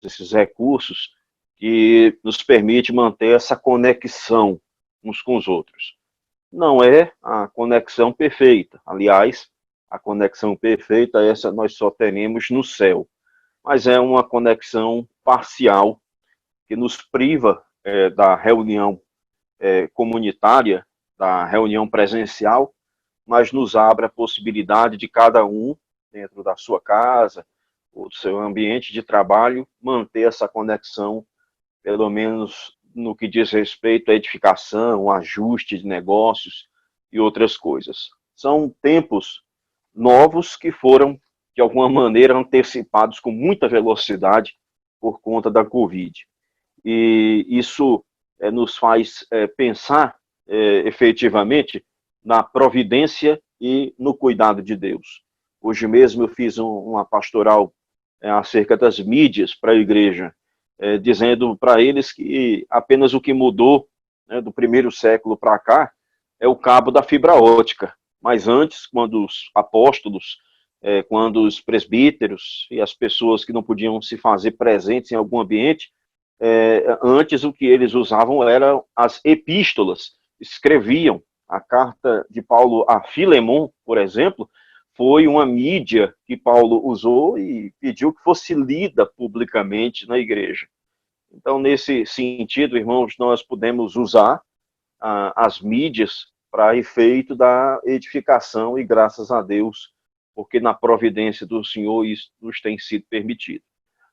esses recursos que nos permite manter essa conexão uns com os outros. Não é a conexão perfeita. Aliás, a conexão perfeita, essa nós só teremos no céu. Mas é uma conexão parcial que nos priva da reunião comunitária, da reunião presencial, mas nos abre a possibilidade de cada um, dentro da sua casa, ou do seu ambiente de trabalho, manter essa conexão, pelo menos no que diz respeito à edificação, ajuste de negócios e outras coisas. São tempos novos que foram, de alguma maneira, antecipados com muita velocidade por conta da Covid. E isso nos faz pensar efetivamente na providência e no cuidado de Deus. Hoje mesmo eu fiz uma pastoral acerca das mídias para a igreja, dizendo para eles que apenas o que mudou do primeiro século para cá é o cabo da fibra ótica. Mas antes, quando os apóstolos, quando os presbíteros e as pessoas que não podiam se fazer presentes em algum ambiente, antes o que eles usavam eram as epístolas, escreviam. A carta de Paulo a Filemon, por exemplo, foi uma mídia que Paulo usou e pediu que fosse lida publicamente na igreja. Então, nesse sentido, irmãos, nós podemos usar as mídias para efeito da edificação e graças a Deus, porque na providência do Senhor isso nos tem sido permitido.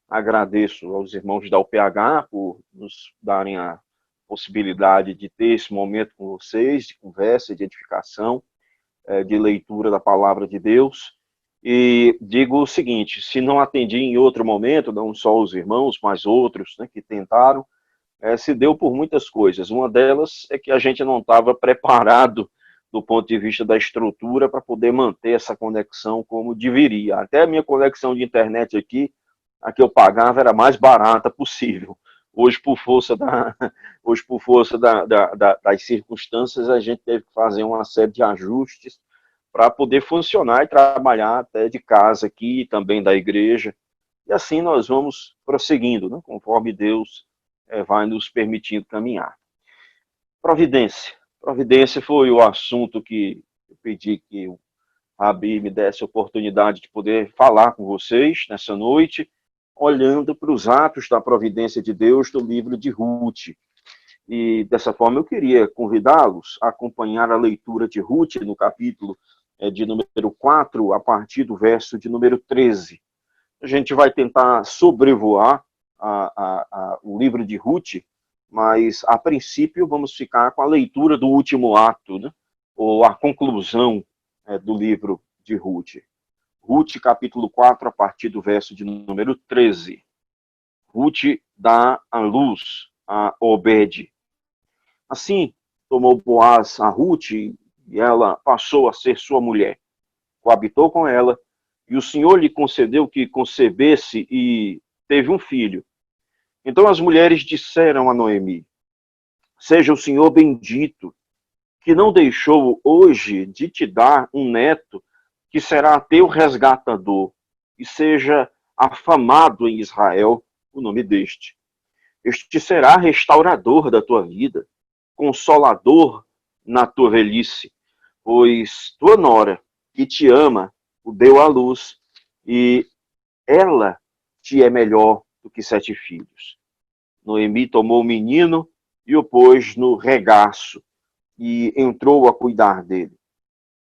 Agradeço aos irmãos da UPH por nos darem a possibilidade de ter esse momento com vocês, de conversa, de edificação, de leitura da palavra de Deus. E digo o seguinte, se não atendi em outro momento, não só os irmãos, mas outros que tentaram, se deu por muitas coisas. Uma delas é que a gente não estava preparado do ponto de vista da estrutura para poder manter essa conexão como deveria. Até a minha conexão de internet aqui, a que eu pagava, era a mais barata possível. Hoje, por força das circunstâncias, a gente teve que fazer uma série de ajustes para poder funcionar e trabalhar até de casa aqui, e também da igreja. E assim nós vamos prosseguindo, conforme Deus vai nos permitindo caminhar. Providência. Providência foi o assunto que eu pedi que o Rabi me desse a oportunidade de poder falar com vocês nessa noite, olhando para os atos da providência de Deus do livro de Ruth. E dessa forma eu queria convidá-los a acompanhar a leitura de Ruth no capítulo de número 4, a partir do verso de número 13. A gente vai tentar sobrevoar o livro de Ruth, mas a princípio vamos ficar com a leitura do último ato, ou a conclusão do livro de Ruth. Ruth, capítulo 4, a partir do verso de número 13. Ruth dá a luz a Obed. Assim, tomou Boaz a Ruth e ela passou a ser sua mulher. Coabitou com ela e o Senhor lhe concedeu que concebesse e teve um filho. Então as mulheres disseram a Noemi: seja o Senhor bendito, que não deixou hoje de te dar um neto que será teu resgatador, e seja afamado em Israel o nome deste. Este será restaurador da tua vida, consolador na tua velhice, pois tua nora, que te ama, o deu à luz, e ela te é melhor do que 7 filhos. Noemi tomou o menino e o pôs no regaço, e entrou a cuidar dele.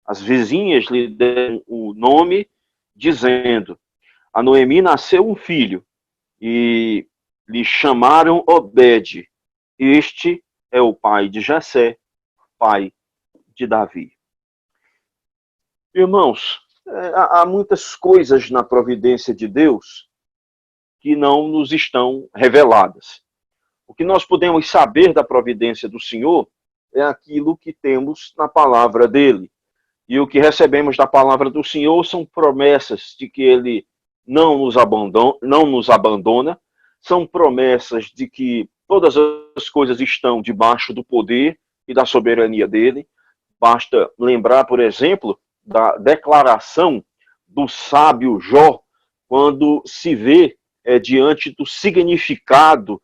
As vizinhas lhe deram o nome, dizendo: a Noemi nasceu um filho, e lhe chamaram Obed. Este é o pai de Jessé, pai de Davi. Irmãos, há muitas coisas na providência de Deus que não nos estão reveladas. O que nós podemos saber da providência do Senhor é aquilo que temos na palavra dele. E o que recebemos da palavra do Senhor são promessas de que ele não nos abandona, são promessas de que todas as coisas estão debaixo do poder e da soberania dele. Basta lembrar, por exemplo, da declaração do sábio Jó, quando se vê diante do significado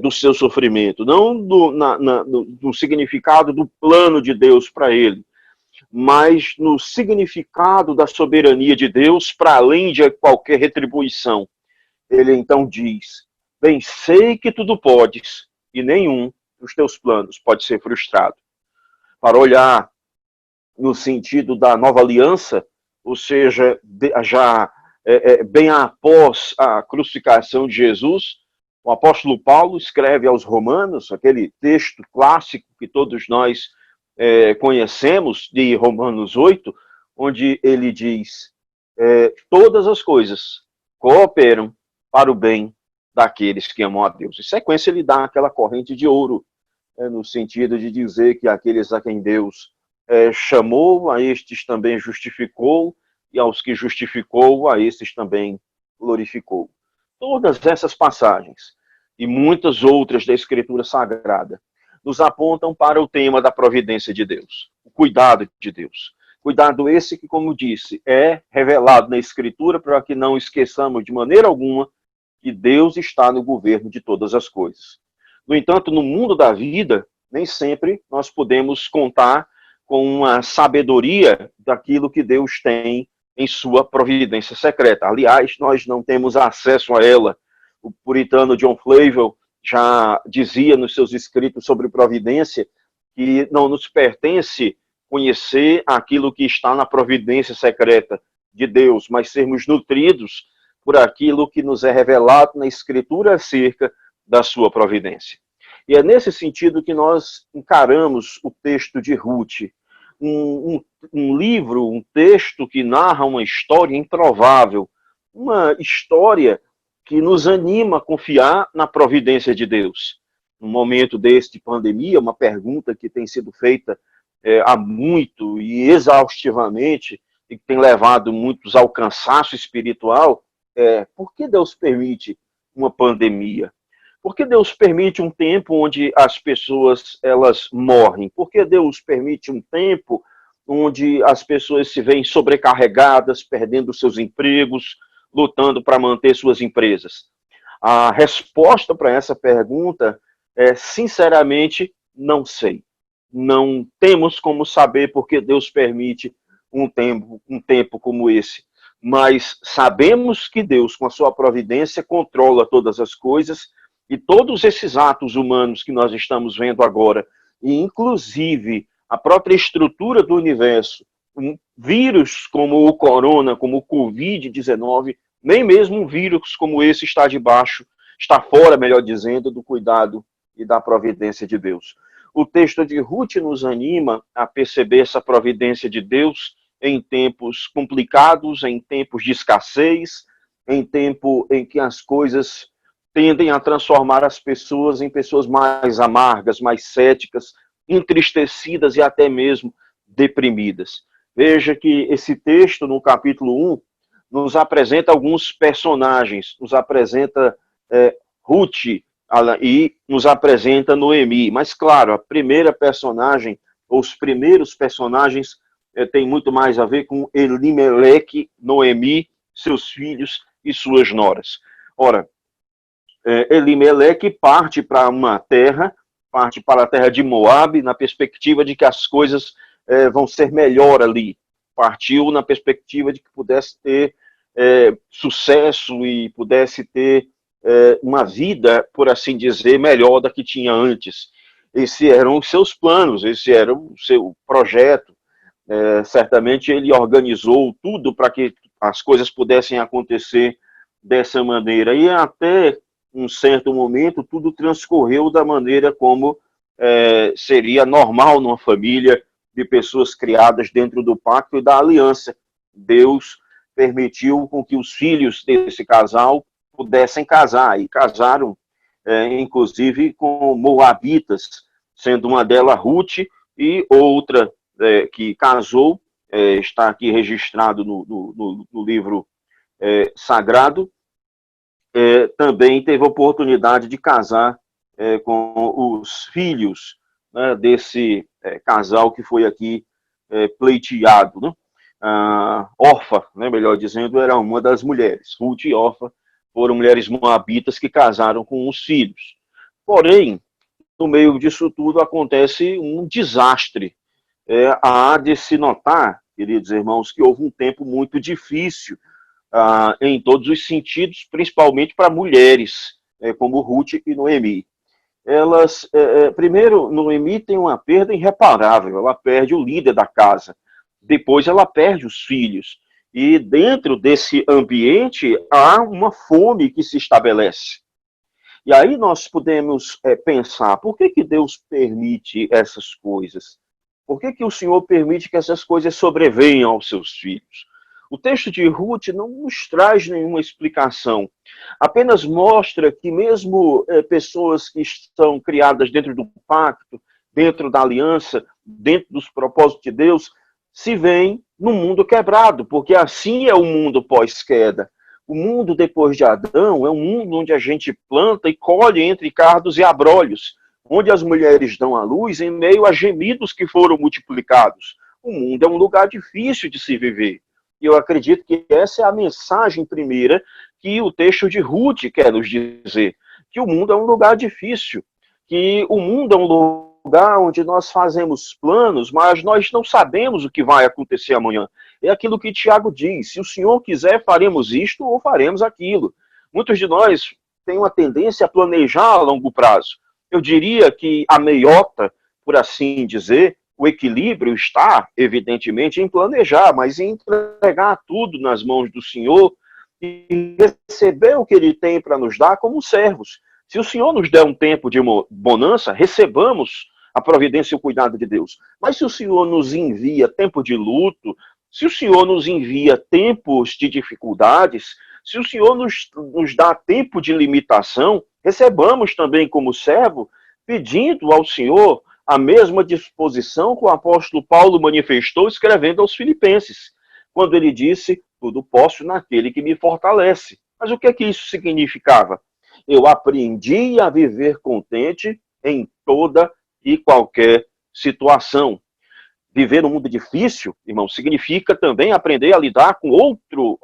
do seu sofrimento, não do significado do plano de Deus para ele, mas no significado da soberania de Deus para além de qualquer retribuição. Ele então diz: bem, sei que tudo podes, e nenhum dos teus planos pode ser frustrado. Para olhar no sentido da nova aliança, ou seja, já bem após a crucificação de Jesus, o apóstolo Paulo escreve aos Romanos, aquele texto clássico que todos nós conhecemos, de Romanos 8, onde ele diz: todas as coisas cooperam para o bem daqueles que amam a Deus. Em sequência, ele dá aquela corrente de ouro, no sentido de dizer que aqueles a quem Deus chamou, a estes também justificou, e aos que justificou, a estes também glorificou. Todas essas passagens, e muitas outras da Escritura Sagrada, nos apontam para o tema da providência de Deus, o cuidado de Deus. Cuidado esse que, como disse, é revelado na Escritura para que não esqueçamos de maneira alguma que Deus está no governo de todas as coisas. No entanto, no mundo da vida, nem sempre nós podemos contar com uma sabedoria daquilo que Deus tem em sua providência secreta. Aliás, nós não temos acesso a ela. O puritano John Flavel já dizia nos seus escritos sobre providência que não nos pertence conhecer aquilo que está na providência secreta de Deus, mas sermos nutridos por aquilo que nos é revelado na Escritura acerca da sua providência. E é nesse sentido que nós encaramos o texto de Ruth, um livro, um texto que narra uma história improvável, uma história que nos anima a confiar na providência de Deus. No momento deste pandemia, uma pergunta que tem sido feita há muito e exaustivamente, e que tem levado muitos ao cansaço espiritual, por que Deus permite uma pandemia? Por que Deus permite um tempo onde as pessoas elas morrem? Por que Deus permite um tempo onde as pessoas se veem sobrecarregadas, perdendo seus empregos, lutando para manter suas empresas? A resposta para essa pergunta é, sinceramente, não sei. Não temos como saber por que Deus permite um tempo como esse. Mas sabemos que Deus, com a sua providência, controla todas as coisas, e todos esses atos humanos que nós estamos vendo agora, e inclusive a própria estrutura do universo, um vírus como o corona, como o Covid-19, nem mesmo um vírus como esse está fora, melhor dizendo, do cuidado e da providência de Deus. O texto de Ruth nos anima a perceber essa providência de Deus em tempos complicados, em tempos de escassez, em tempo em que as coisas tendem a transformar as pessoas em pessoas mais amargas, mais céticas, entristecidas e até mesmo deprimidas. Veja que esse texto, no capítulo 1, nos apresenta alguns personagens, nos apresenta Ruth e nos apresenta Noemi. Mas, claro, a primeira personagem, ou os primeiros personagens, tem muito mais a ver com Elimeleque, Noemi, seus filhos e suas noras. Ora, Elimeleque parte para a terra de Moabe, na perspectiva de que as coisas vão ser melhor ali. Partiu na perspectiva de que pudesse ter sucesso e pudesse ter uma vida, por assim dizer, melhor da que tinha antes. Esses eram os seus planos, esse era o seu projeto. Certamente ele organizou tudo para que as coisas pudessem acontecer dessa maneira. E até um certo momento, tudo transcorreu da maneira como seria normal numa família de pessoas criadas dentro do pacto e da aliança. Deus permitiu com que os filhos desse casal pudessem casar, e casaram, inclusive, com moabitas, sendo uma delas Ruth, e outra que casou, está aqui registrado no livro sagrado, também teve a oportunidade de casar com os filhos, né, desse casal que foi aqui pleiteado. Né? Orfa, né, melhor dizendo, era uma das mulheres. Ruth e Orfa foram mulheres moabitas que casaram com os filhos. Porém, no meio disso tudo acontece um desastre. Há de se notar, queridos irmãos, que houve um tempo muito difícil em todos os sentidos, principalmente para mulheres, como Ruth e Noemi. Elas, primeiro, Noemi tem uma perda irreparável, ela perde o líder da casa, depois ela perde os filhos, e dentro desse ambiente há uma fome que se estabelece. E aí nós podemos pensar, por que que Deus permite essas coisas? Por que que o Senhor permite que essas coisas sobrevenham aos seus filhos? O texto de Ruth não nos traz nenhuma explicação, apenas mostra que mesmo pessoas que estão criadas dentro do pacto, dentro da aliança, dentro dos propósitos de Deus, se veem no mundo quebrado, porque assim é o mundo pós-queda. O mundo depois de Adão é um mundo onde a gente planta e colhe entre cardos e abrolhos, onde as mulheres dão à luz em meio a gemidos que foram multiplicados. O mundo é um lugar difícil de se viver. E eu acredito que essa é a mensagem primeira que o texto de Ruth quer nos dizer, que o mundo é um lugar difícil, que o mundo é um lugar onde nós fazemos planos, mas nós não sabemos o que vai acontecer amanhã. É aquilo que Tiago diz, se o Senhor quiser, faremos isto ou faremos aquilo. Muitos de nós têm uma tendência a planejar a longo prazo. Eu diria que a meiota, por assim dizer, o equilíbrio está, evidentemente, em planejar, mas em entregar tudo nas mãos do Senhor e receber o que Ele tem para nos dar como servos. Se o Senhor nos der um tempo de bonança, recebamos a providência e o cuidado de Deus. Mas se o Senhor nos envia tempo de luto, se o Senhor nos envia tempos de dificuldades, se o Senhor nos dá tempo de limitação, recebamos também como servo, pedindo ao Senhor a mesma disposição que o apóstolo Paulo manifestou escrevendo aos Filipenses, quando ele disse, tudo posso naquele que me fortalece. Mas o que é que isso significava? Eu aprendi a viver contente em toda e qualquer situação. Viver num mundo difícil, irmão, significa também aprender a lidar com outro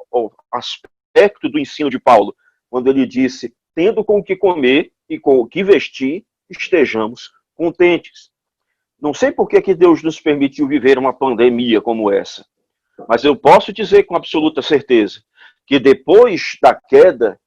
aspecto do ensino de Paulo, quando ele disse, tendo com o que comer e com o que vestir, estejamos contentes. Não sei por que Deus nos permitiu viver uma pandemia como essa, mas eu posso dizer com absoluta certeza que depois da queda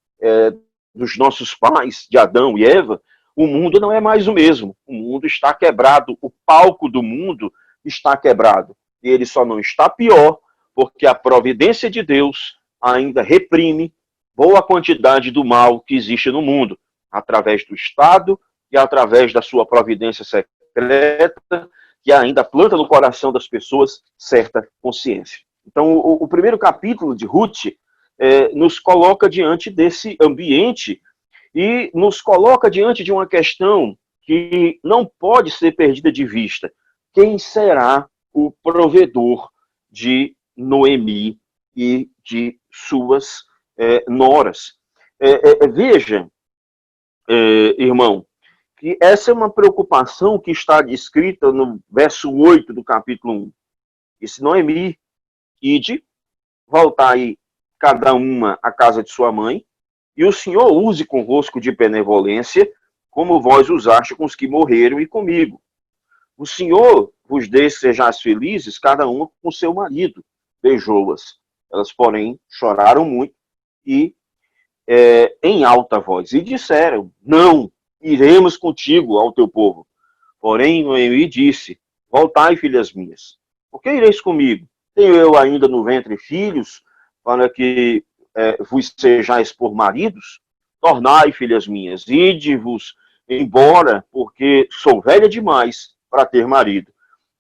dos nossos pais, de Adão e Eva, o mundo não é mais o mesmo. O mundo está quebrado, o palco do mundo está quebrado. E ele só não está pior porque a providência de Deus ainda reprime boa quantidade do mal que existe no mundo, através do Estado e através da sua providência secreta, que ainda planta no coração das pessoas certa consciência. Então, o primeiro capítulo de Ruth nos coloca diante desse ambiente e nos coloca diante de uma questão que não pode ser perdida de vista. Quem será o provedor de Noemi e de suas noras? Veja, irmão, que essa é uma preocupação que está descrita no verso 8 do capítulo 1. Esse Noemi, ide, voltai cada uma à casa de sua mãe, e o Senhor use convosco de benevolência, como vós usaste com os que morreram e comigo. O Senhor vos deixe sejais felizes, cada uma com seu marido. Beijou-as. Elas, porém, choraram muito e em alta voz. E disseram, não, iremos contigo ao teu povo. Porém, Noemi disse, voltai, filhas minhas. Por que ireis comigo? Tenho eu ainda no ventre filhos, para que vos sejais por maridos? Tornai, filhas minhas, ide-vos embora, porque sou velha demais para ter marido.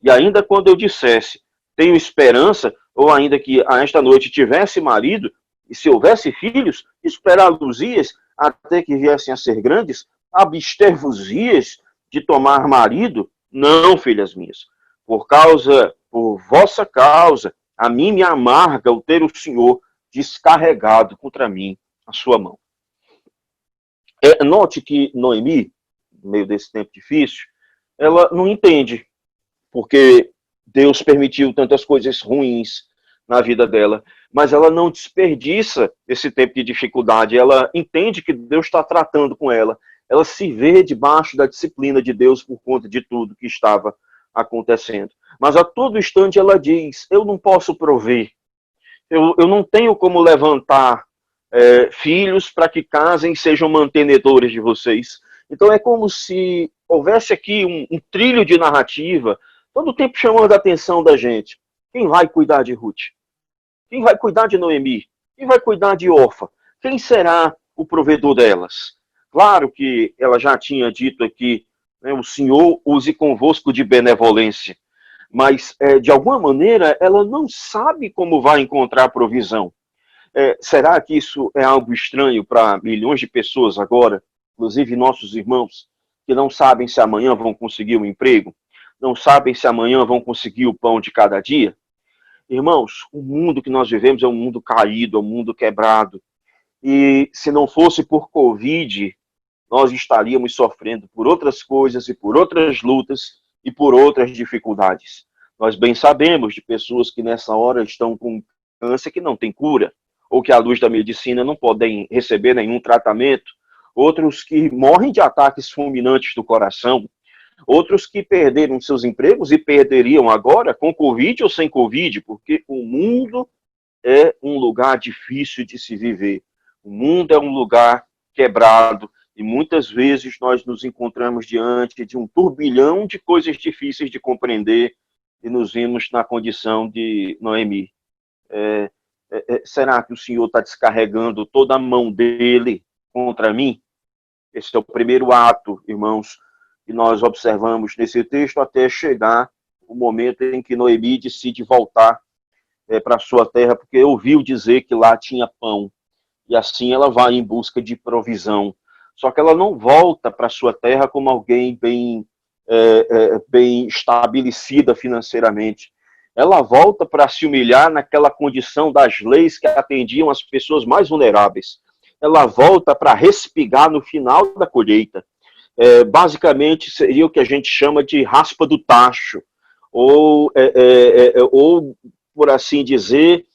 E ainda quando eu dissesse, tenho esperança, ou ainda que a esta noite tivesse marido, e se houvesse filhos, esperá-los-ias até que viessem a ser grandes, abster-vos-ias de tomar marido? Não, filhas minhas, por vossa causa, a mim me amarga o ter o Senhor descarregado contra mim a sua mão. Note que Noemi, no meio desse tempo difícil, ela não entende porque Deus permitiu tantas coisas ruins na vida dela, mas ela não desperdiça esse tempo de dificuldade, ela entende que Deus está tratando com ela se vê debaixo da disciplina de Deus por conta de tudo que estava acontecendo. Mas a todo instante ela diz, eu não posso prover, eu não tenho como levantar filhos para que casem e sejam mantenedores de vocês. Então é como se houvesse aqui um trilho de narrativa, todo o tempo chamando a atenção da gente. Quem vai cuidar de Ruth? Quem vai cuidar de Noemi? Quem vai cuidar de Orfa? Quem será o provedor delas? Claro que ela já tinha dito aqui, né, o Senhor use convosco de benevolência, mas de alguma maneira ela não sabe como vai encontrar provisão. Será que isso é algo estranho para milhões de pessoas agora, inclusive nossos irmãos, que não sabem se amanhã vão conseguir um emprego, não sabem se amanhã vão conseguir o pão de cada dia? Irmãos, o mundo que nós vivemos é um mundo caído, é um mundo quebrado. E se não fosse por Covid, nós estaríamos sofrendo por outras coisas e por outras lutas e por outras dificuldades. Nós bem sabemos de pessoas que nessa hora estão com câncer que não tem cura, ou que à luz da medicina não podem receber nenhum tratamento, outros que morrem de ataques fulminantes do coração, outros que perderam seus empregos e perderiam agora com Covid ou sem Covid, porque o mundo é um lugar difícil de se viver. O mundo é um lugar quebrado e muitas vezes nós nos encontramos diante de um turbilhão de coisas difíceis de compreender e nos vimos na condição de Noemi. Será que o Senhor está descarregando toda a mão dele contra mim? Esse é o primeiro ato, irmãos, que nós observamos nesse texto até chegar o momento em que Noemi decide voltar para sua terra, porque ouviu dizer que lá tinha pão. E assim ela vai em busca de provisão. Só que ela não volta para sua terra como alguém bem estabelecida financeiramente. Ela volta para se humilhar naquela condição das leis que atendiam as pessoas mais vulneráveis. Ela volta para respigar no final da colheita. Basicamente seria o que a gente chama de raspa do tacho, ou por assim dizer,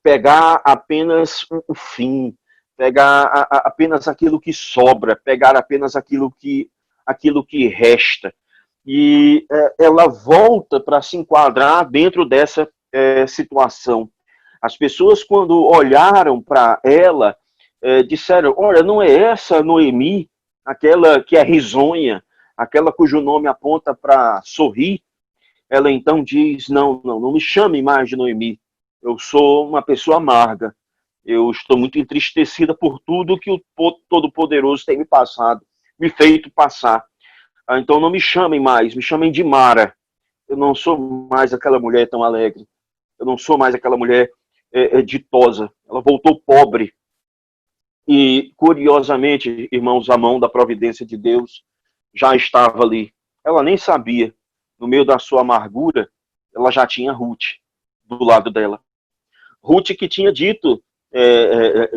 pegar apenas o fim, pegar apenas aquilo que sobra, pegar apenas aquilo que resta. E ela volta para se enquadrar dentro dessa situação. As pessoas, quando olharam para ela, disseram, olha, não é essa Noemi, aquela que é risonha, aquela cujo nome aponta para sorrir? Ela então diz, não me chame mais de Noemi, eu sou uma pessoa amarga, eu estou muito entristecida por tudo que o Todo-Poderoso tem me feito passar. Então não me chamem mais, me chamem de Mara. Eu não sou mais aquela mulher tão alegre, eu não sou mais aquela mulher ditosa. Ela voltou pobre. E, curiosamente, irmãos, a mão da providência de Deus já estava ali. Ela nem sabia. No meio da sua amargura, ela já tinha Ruth do lado dela. Ruth que tinha dito,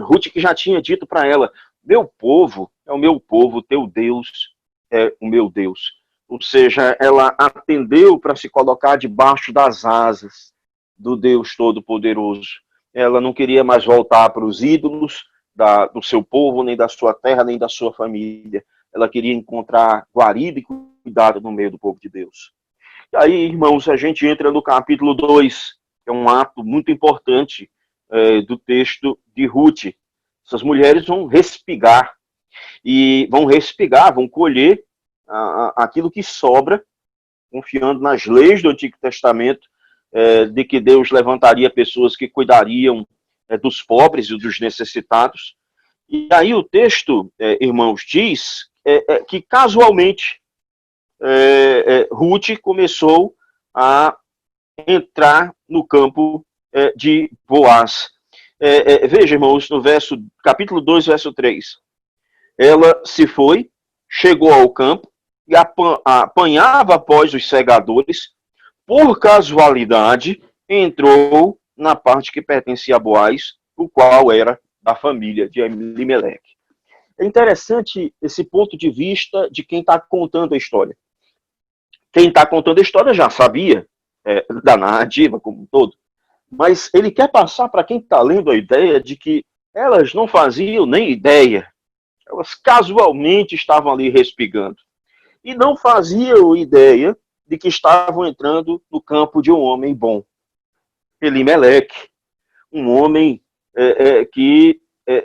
Ruth que já tinha dito para ela, meu povo é o meu povo, teu Deus é o meu Deus. Ou seja, ela atendeu para se colocar debaixo das asas do Deus Todo-Poderoso. Ela não queria mais voltar para os ídolos do seu povo, nem da sua terra, nem da sua família. Ela queria encontrar guarida e cuidado no meio do povo de Deus. E aí, irmãos, a gente entra no capítulo 2, que é um ato muito importante do texto de Ruth. Essas mulheres vão respigar, vão colher aquilo que sobra, confiando nas leis do Antigo Testamento, de que Deus levantaria pessoas que cuidariam dos pobres e dos necessitados. E aí o texto, irmãos, diz que casualmente Ruth começou a entrar no campo de Boaz. Veja, irmãos, no capítulo 2, verso 3. Ela se foi, chegou ao campo e apanhava após os segadores. Por casualidade, entrou na parte que pertencia a Boaz, o qual era da família de Elimeleque. É interessante esse ponto de vista de quem está contando a história. Quem está contando a história já sabia da narrativa como um todo, Mas ele quer passar para quem está lendo a ideia de que elas não faziam nem ideia. Elas casualmente estavam ali respigando. E não faziam ideia de que estavam entrando no campo de um homem bom. Elimeleque, um homem que,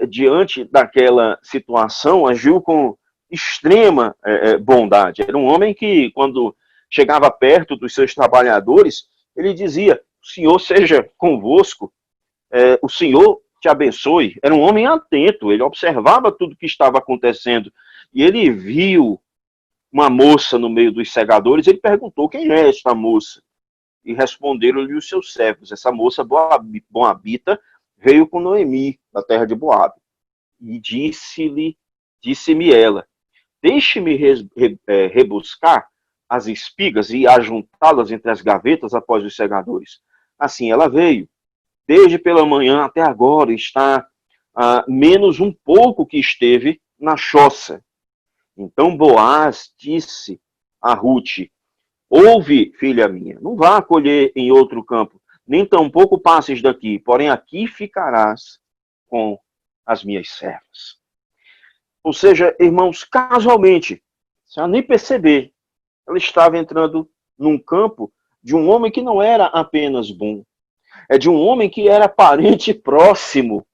diante daquela situação, agiu com extrema bondade. Era um homem que, quando chegava perto dos seus trabalhadores, ele dizia: o Senhor seja convosco, o Senhor te abençoe. Era um homem atento, ele observava tudo que estava acontecendo. E ele viu uma moça no meio dos segadores, ele perguntou: quem é esta moça? E responderam-lhe os seus servos: essa moça Boabita veio com Noemi, da terra de Boabe. E disse-me ela: deixe-me rebuscar as espigas e ajuntá-las entre as gavetas após os segadores. Assim ela veio, desde pela manhã até agora, está menos um pouco que esteve na choça. Então Boaz disse a Ruth: ouve, filha minha, não vá colher em outro campo, nem tampouco passes daqui, porém aqui ficarás com as minhas servas. Ou seja, irmãos, casualmente, sem nem perceber, ela estava entrando num campo de um homem que não era apenas bom, é de um homem que era parente próximo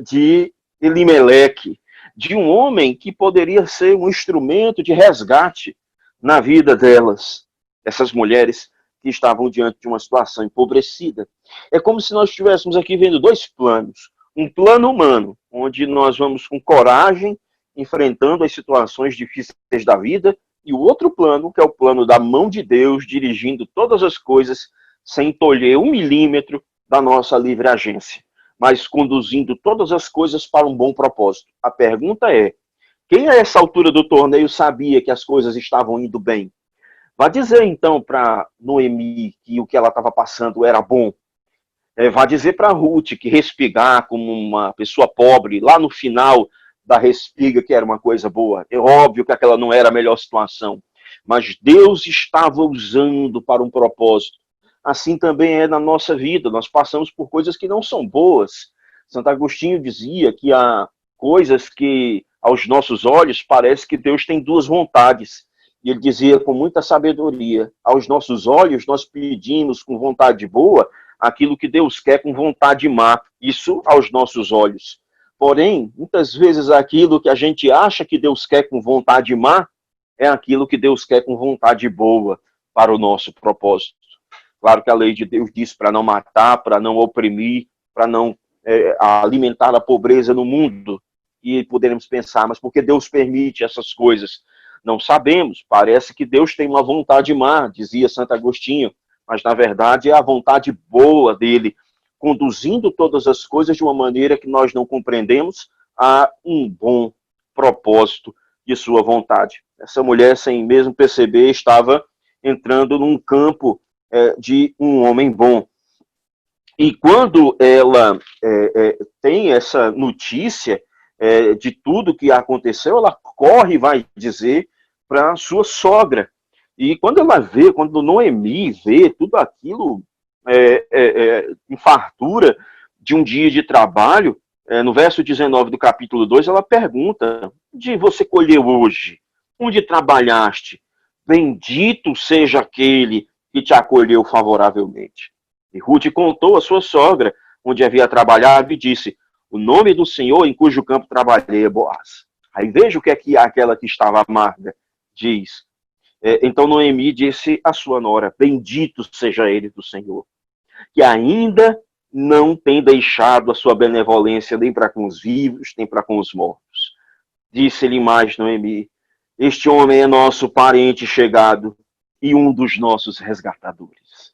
de Elimeleque, de um homem que poderia ser um instrumento de resgate na vida delas, essas mulheres que estavam diante de uma situação empobrecida. É como se nós estivéssemos aqui vendo dois planos. Um plano humano, onde nós vamos com coragem enfrentando as situações difíceis da vida, e o outro plano, que é o plano da mão de Deus, dirigindo todas as coisas sem tolher 1 milímetro da nossa livre agência, mas conduzindo todas as coisas para um bom propósito. A pergunta é: quem a essa altura do torneio sabia que as coisas estavam indo bem? Vá dizer então para Noemi que o que ela estava passando era bom. Vá dizer para Ruth que respigar como uma pessoa pobre, lá no final da respiga, que era uma coisa boa. É óbvio que aquela não era a melhor situação, mas Deus estava usando para um propósito. Assim também é na nossa vida, nós passamos por coisas que não são boas. Santo Agostinho dizia que há coisas que, aos nossos olhos, parece que Deus tem duas vontades. E ele dizia com muita sabedoria: aos nossos olhos, nós pedimos com vontade boa aquilo que Deus quer com vontade má. Isso aos nossos olhos. Porém, muitas vezes aquilo que a gente acha que Deus quer com vontade má é aquilo que Deus quer com vontade boa para o nosso propósito. Claro que a lei de Deus diz para não matar, para não oprimir, para não alimentar a pobreza no mundo. E poderemos pensar: mas por que Deus permite essas coisas? Não sabemos. Parece que Deus tem uma vontade má, dizia Santo Agostinho, mas na verdade é a vontade boa dele, conduzindo todas as coisas de uma maneira que nós não compreendemos, a um bom propósito de sua vontade. Essa mulher, sem mesmo perceber, estava entrando num campo de um homem bom. E quando ela tem essa notícia de tudo que aconteceu, ela corre e vai dizer para sua sogra. E quando ela vê, quando Noemi vê tudo aquilo em fartura de um dia de trabalho, no verso 19 do capítulo 2, ela pergunta: onde você colheu hoje? Onde trabalhaste? Bendito seja aquele que te acolheu favoravelmente. E Ruth contou à sua sogra onde havia trabalhado e disse: o nome do Senhor em cujo campo trabalhei é Boaz. Aí veja o que é que aquela que estava amarga diz. Então Noemi disse à sua nora: bendito seja ele do Senhor, que ainda não tem deixado a sua benevolência nem para com os vivos, nem para com os mortos. Disse-lhe mais Noemi: este homem é nosso parente chegado e um dos nossos resgatadores.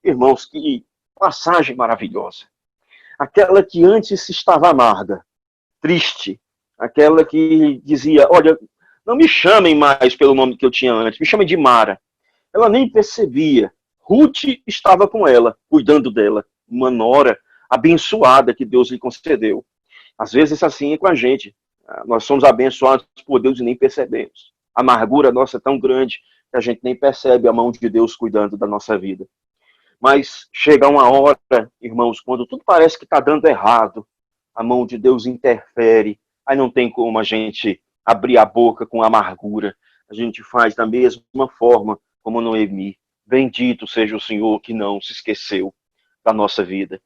Irmãos, que passagem maravilhosa. Aquela que antes estava amarga, triste, aquela que dizia: olha, não me chamem mais pelo nome que eu tinha antes, me chamem de Mara. Ela nem percebia. Ruth estava com ela, cuidando dela, uma nora abençoada que Deus lhe concedeu. Às vezes assim é com a gente. Nós somos abençoados por Deus e nem percebemos. A amargura nossa é tão grande que a gente nem percebe a mão de Deus cuidando da nossa vida. Mas chega uma hora, irmãos, quando tudo parece que está dando errado, a mão de Deus interfere, aí não tem como a gente abrir a boca com amargura. A gente faz da mesma forma como Noemi. Bendito seja o Senhor que não se esqueceu da nossa vida.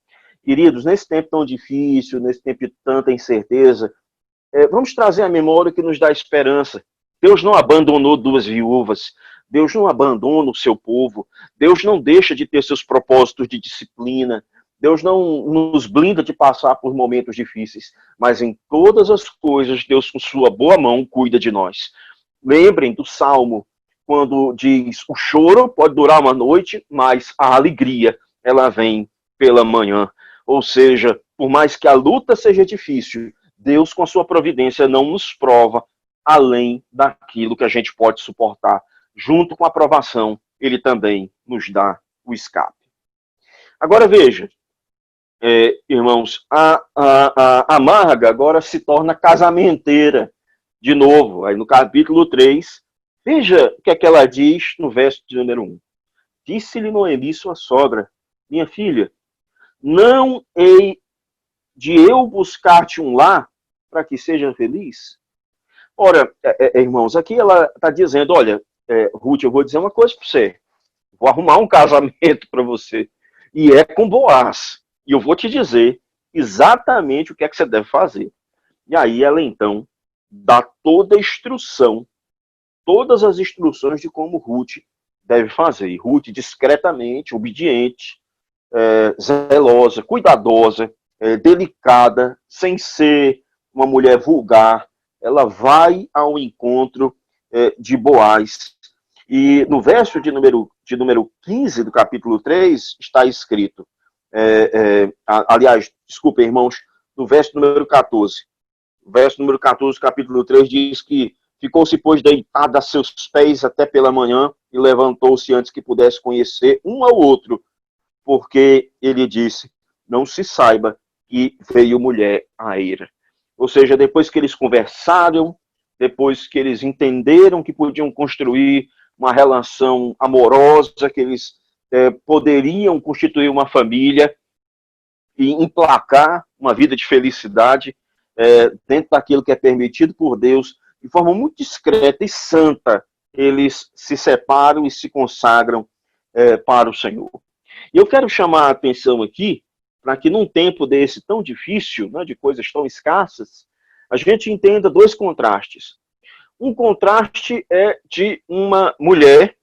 Queridos, nesse tempo tão difícil, nesse tempo de tanta incerteza, vamos trazer a memória que nos dá esperança. Deus não abandonou duas viúvas. Deus não abandona o seu povo. Deus não deixa de ter seus propósitos de disciplina. Deus não nos blinda de passar por momentos difíceis. Mas em todas as coisas, Deus, com sua boa mão, cuida de nós. Lembrem do Salmo, quando diz: o choro pode durar uma noite, mas a alegria, ela vem pela manhã. Ou seja, por mais que a luta seja difícil, Deus, com a sua providência, não nos prova além daquilo que a gente pode suportar. Junto com a aprovação, ele também nos dá o escape. Agora veja, irmãos, a amarga agora se torna casamenteira de novo. Aí no capítulo 3, veja o que é que ela diz no verso de número 1. Disse-lhe Noemi, sua sogra: minha filha, não hei de eu buscar-te um lar para que seja feliz? Ora, irmãos, aqui ela está dizendo: olha, Ruth, eu vou dizer uma coisa para você. Vou arrumar um casamento para você. E é com Boaz. E eu vou te dizer exatamente o que é que você deve fazer. E aí ela, então, dá toda a instrução, todas as instruções de como Ruth deve fazer. E Ruth, discretamente, obediente, zelosa, cuidadosa, delicada, sem ser uma mulher vulgar, ela vai ao encontro de Boaz. E no verso de número 15 do capítulo 3 está escrito, aliás, desculpem, irmãos, no verso número 14. O verso número 14 do capítulo 3 diz que ficou-se, pois, deitada a seus pés até pela manhã e levantou-se antes que pudesse conhecer um ao outro, porque ele disse: não se saiba que veio mulher à eira. Ou seja, depois que eles conversaram, depois que eles entenderam que podiam construir uma relação amorosa, que eles poderiam constituir uma família e emplacar uma vida de felicidade dentro daquilo que é permitido por Deus, de forma muito discreta e santa, eles se separam e se consagram para o Senhor. E eu quero chamar a atenção aqui para que num tempo desse tão difícil, né, de coisas tão escassas, a gente entenda dois contrastes. Um contraste é de uma mulher,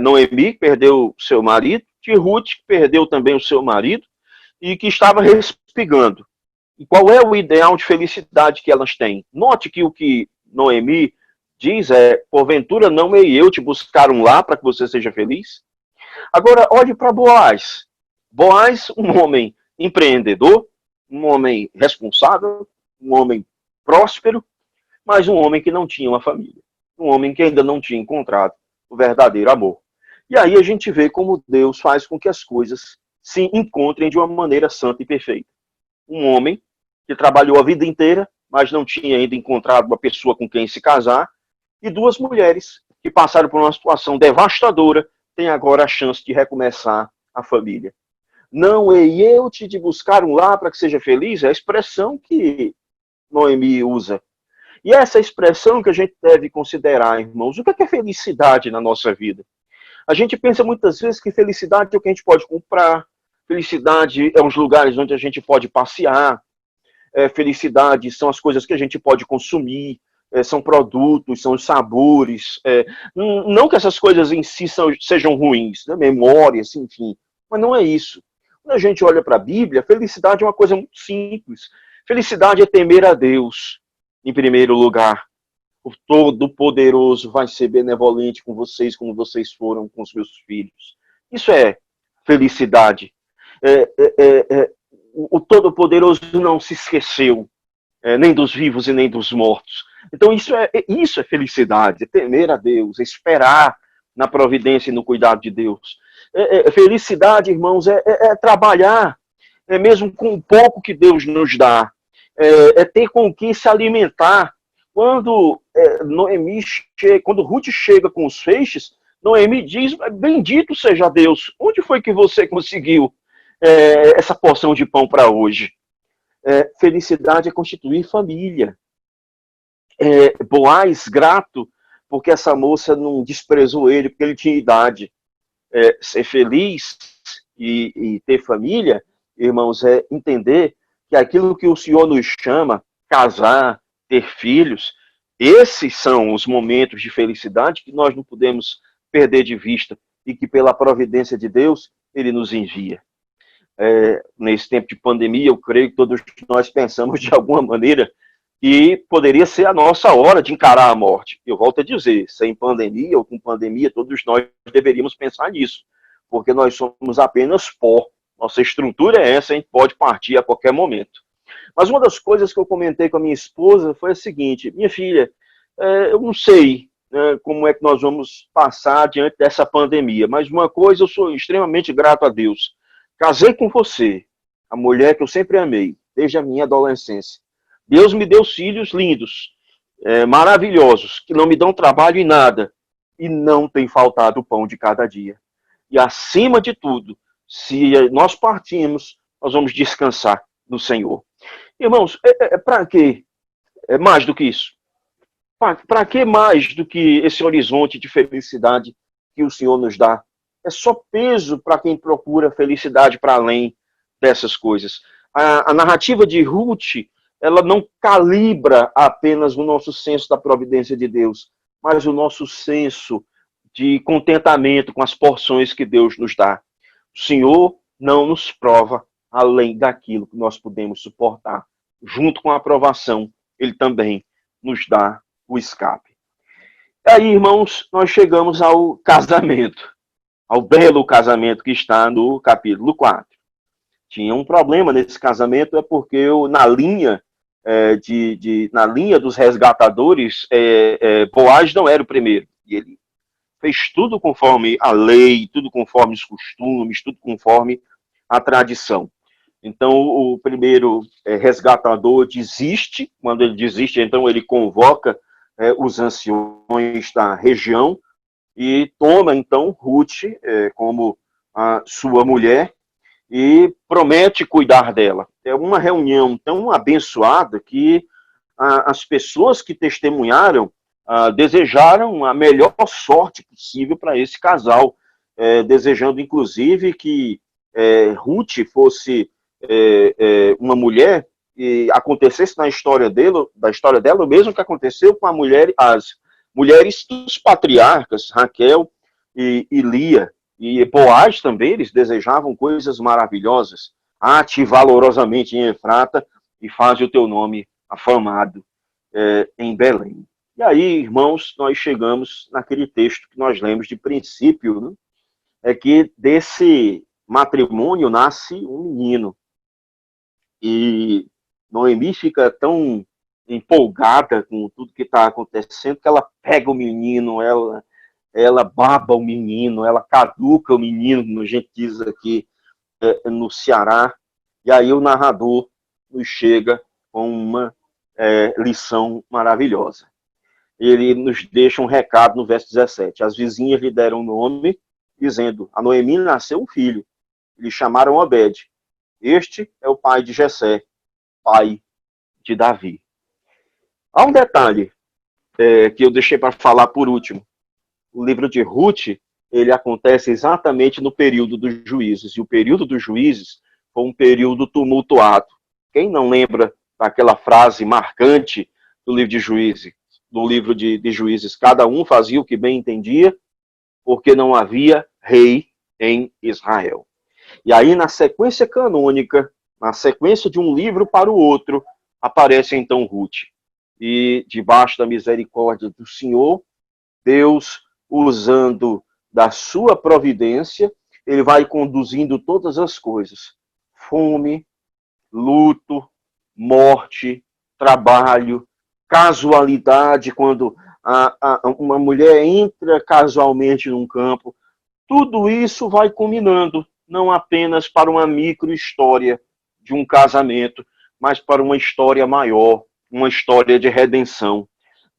Noemi, que perdeu seu marido, de Ruth, que perdeu também o seu marido, e que estava respigando. E qual é o ideal de felicidade que elas têm? Note que o que Noemi diz é: porventura não hei eu te buscar um lar para que você seja feliz? Agora, olhe para Boaz. Boaz, um homem empreendedor, um homem responsável, um homem próspero, mas um homem que não tinha uma família. Um homem que ainda não tinha encontrado o verdadeiro amor. E aí a gente vê como Deus faz com que as coisas se encontrem de uma maneira santa e perfeita. Um homem que trabalhou a vida inteira, mas não tinha ainda encontrado uma pessoa com quem se casar, e duas mulheres que passaram por uma situação devastadora têm agora a chance de recomeçar a família. Não hei eu te de buscar um lar para que seja feliz, é a expressão que Noemi usa. E essa expressão que a gente deve considerar, irmãos, o que é felicidade na nossa vida? A gente pensa muitas vezes que felicidade é o que a gente pode comprar, felicidade é os lugares onde a gente pode passear, felicidade são as coisas que a gente pode consumir, são produtos, são os sabores. Não que essas coisas em si sejam ruins, né? Memórias, enfim, mas não é isso. Quando a gente olha para a Bíblia, felicidade é uma coisa muito simples. Felicidade é temer a Deus, em primeiro lugar. O Todo-Poderoso vai ser benevolente com vocês, como vocês foram com os meus filhos. Isso é felicidade. O Todo-Poderoso não se esqueceu, nem dos vivos e nem dos mortos. Então isso é felicidade, é temer a Deus, é esperar na providência e no cuidado de Deus. Felicidade, irmãos, é trabalhar, mesmo com o pouco que Deus nos dá, ter com o que se alimentar. Quando Noemi quando Ruth chega com os feixes, Noemi diz, bendito seja Deus, onde foi que você conseguiu essa porção de pão para hoje? Felicidade é constituir família. Boaz, grato, porque essa moça não desprezou ele, porque ele tinha idade. Ser feliz e ter família, irmãos, é entender que aquilo que o Senhor nos chama, casar, ter filhos, esses são os momentos de felicidade que nós não podemos perder de vista e que, pela providência de Deus, Ele nos envia. Nesse tempo de pandemia, eu creio que todos nós pensamos de alguma maneira que poderia ser a nossa hora de encarar a morte. Eu volto a dizer, sem pandemia ou com pandemia, todos nós deveríamos pensar nisso, porque nós somos apenas pó. Nossa estrutura é essa, a gente pode partir a qualquer momento. Mas uma das coisas que eu comentei com a minha esposa foi a seguinte: minha filha, eu não sei, né, como é que nós vamos passar diante dessa pandemia, mas uma coisa eu sou extremamente grato a Deus. Casei com você, a mulher que eu sempre amei, desde a minha adolescência. Deus me deu filhos lindos, maravilhosos, que não me dão trabalho em nada, e não tem faltado o pão de cada dia. E acima de tudo, se nós partimos, nós vamos descansar no Senhor. Irmãos, para quê? Mais do que isso? Para que mais do que esse horizonte de felicidade que o Senhor nos dá? É só peso para quem procura felicidade para além dessas coisas. A narrativa de Ruth, ela não calibra apenas o nosso senso da providência de Deus, mas o nosso senso de contentamento com as porções que Deus nos dá. O Senhor não nos prova além daquilo que nós podemos suportar. Junto com a aprovação, Ele também nos dá o escape. Aí, irmãos, nós chegamos ao casamento, ao belo casamento que está no capítulo 4. Tinha um problema nesse casamento, porque na linha na linha dos resgatadores, Boaz não era o primeiro. E ele fez tudo conforme a lei, tudo conforme os costumes, tudo conforme a tradição. Então, o primeiro resgatador desiste. Quando ele desiste, então ele convoca os anciões da região e toma, então, Ruth como a sua mulher e promete cuidar dela. É uma reunião tão abençoada que as pessoas que testemunharam desejaram a melhor sorte possível para esse casal, desejando, inclusive, que Ruth fosse uma mulher e acontecesse da história dela o mesmo que aconteceu com as mulheres dos patriarcas, Raquel e Lia. E Boaz também, eles desejavam coisas maravilhosas. Ate valorosamente em Efrata e faz o teu nome afamado em Belém. E aí, irmãos, nós chegamos naquele texto que nós lemos de princípio, né? É que desse matrimônio nasce um menino. E Noemi fica tão empolgada com tudo que está acontecendo que ela pega o menino, ela baba o menino, ela caduca o menino, como a gente diz aqui no Ceará. E aí o narrador nos chega com uma lição maravilhosa. Ele nos deixa um recado no verso 17. As vizinhas lhe deram um nome, dizendo: a Noemi nasceu um filho. Lhe chamaram Obed. Este é o pai de Jessé, pai de Davi. Há um detalhe que eu deixei para falar por último. O livro de Ruth, ele acontece exatamente no período dos juízes. E o período dos juízes foi um período tumultuado. Quem não lembra daquela frase marcante do livro de Juízes? Do livro de Juízes, cada um fazia o que bem entendia, porque não havia rei em Israel. E aí, na sequência canônica, na sequência de um livro para o outro, aparece então Ruth. E debaixo da misericórdia do Senhor, Deus, usando da sua providência, ele vai conduzindo todas as coisas. Fome, luto, morte, trabalho, casualidade, quando uma mulher entra casualmente num campo. Tudo isso vai culminando, não apenas para uma micro-história de um casamento, mas para uma história maior, uma história de redenção.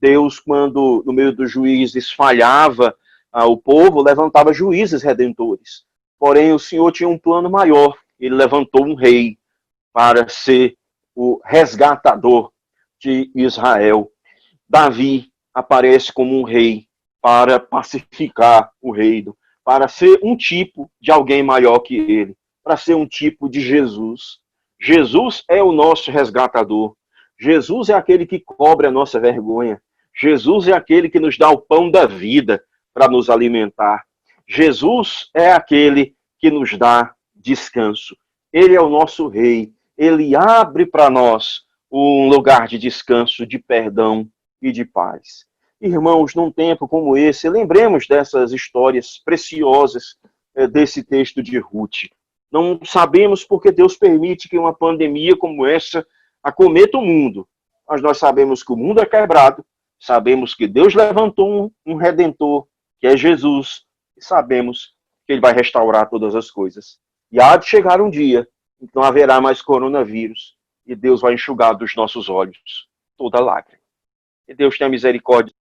Deus, quando no meio dos juízes falhava o povo levantava juízes redentores. Porém, o Senhor tinha um plano maior. Ele levantou um rei para ser o resgatador de Israel. Davi aparece como um rei para pacificar o reino, para ser um tipo de alguém maior que ele, para ser um tipo de Jesus. Jesus é o nosso resgatador. Jesus é aquele que cobre a nossa vergonha. Jesus é aquele que nos dá o pão da vida para nos alimentar. Jesus é aquele que nos dá descanso. Ele é o nosso rei. Ele abre para nós um lugar de descanso, de perdão e de paz. Irmãos, num tempo como esse, lembremos dessas histórias preciosas desse texto de Ruth. Não sabemos porque Deus permite que uma pandemia como essa acometa o mundo, mas nós sabemos que o mundo é quebrado, sabemos que Deus levantou um redentor, que é Jesus, e sabemos que ele vai restaurar todas as coisas. E há de chegar um dia em que não haverá mais coronavírus, e Deus vai enxugar dos nossos olhos toda lágrima. Que Deus tenha misericórdia